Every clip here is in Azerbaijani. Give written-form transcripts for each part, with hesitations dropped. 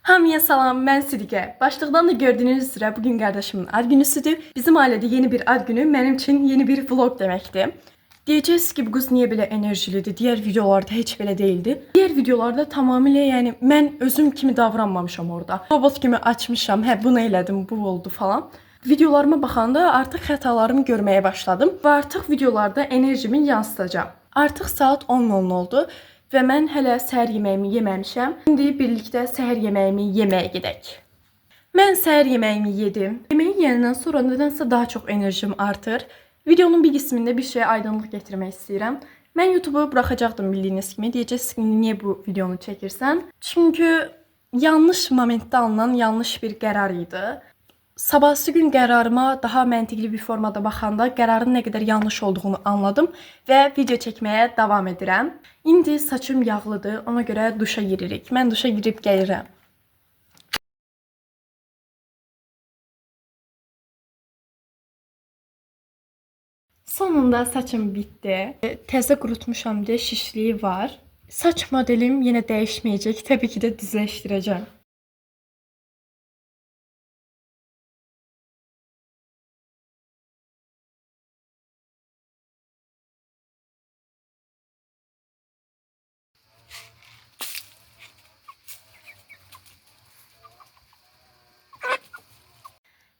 Hamıya salam, mən Sidiqə. Başlıqdan da gördüyünüz üzrə bugün qardaşımın ad günüsüdür. Bizim ailədə yeni bir ad günü mənim üçün yeni bir vlog deməkdir. Deyəcəksiniz ki, bu qız niyə belə enerjilidir? Digər videolarda heç belə değildi. Digər videolarda tamamilə, yəni mən özüm kimi davranmamışam orada. Robot kimi açmışam, hə bunu elədim, bu oldu falan. Videolarıma baxanda artıq xətalarımı görməyə başladım və artıq videolarda enerjimi yansıtacağam. Artıq saat 10:10 oldu. Və mən hələ səhər yeməyimi yeməmişəm. İndi birlikdə səhər yeməyimi yeməyə gedək. Mən səhər yeməyimi yedim. Yeməyi yeyəndən sonra nədənsə daha çox enerjim artır. Videonun bir qismində bir şeyə aydınlıq gətirmək istəyirəm. Mən YouTube'u buraxacaqdım bildiyiniz kimi. Deyəcəksiniz ki, niyə bu videonu çəkirsən? Çünki yanlış momentdə alınan yanlış bir qərar idi. Sabahsı gün qərarıma daha məntiqli bir formada baxanda qərarın nə qədər yanlış olduğunu anladım və video çəkməyə davam edirəm. İndi saçım yağlıdır, ona görə duşa giririk. Mən duşa girib gəlirəm. Sonunda saçım bitdi. Təzə qurutmuşam deyə şişliyi var. Saç modelim yenə dəyişməyəcək. Təbii ki də düzləşdirəcəm.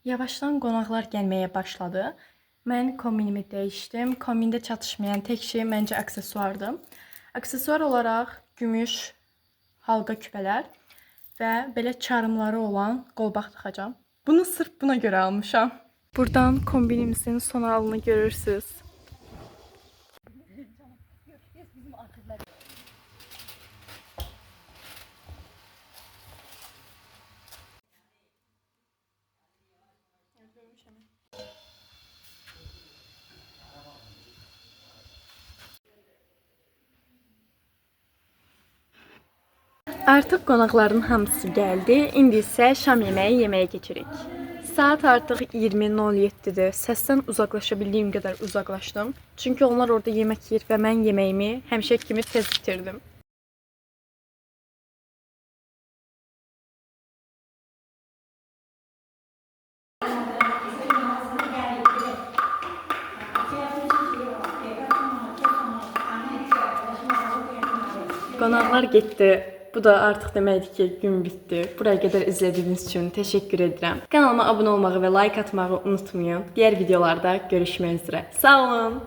Yavaşdan qonaqlar gəlməyə başladı. Mən kombinimi dəyişdim. Kombində çatışmayan tək şey məncə aksesuardır. Aksesuar olaraq gümüş halqa küpələr və belə çarımları olan qolbaq taxacağam. Bunu sırf buna görə almışam. Buradan kombinimizin son halını görürsünüz. Artıq qonaqların hamısı gəldi. İndi isə şam yeməyi yeməyə keçirik. Saat artıq 20:07-dir. Səsdən uzaqlaşa bildiyim qədər uzaqlaşdım. Çünki onlar orada yemək yeyir və mən yeməyimi həmişə kimi tez bitirdim. Qonaqlar getdi. Bu da artıq deməkdir ki, gün bitdi. Buraya qədər izlədiyiniz üçün təşəkkür edirəm. Kanalıma abunə olmağı və like atmağı unutmayın. Diğer videolarda görüşmək üzrə. Sağ olun.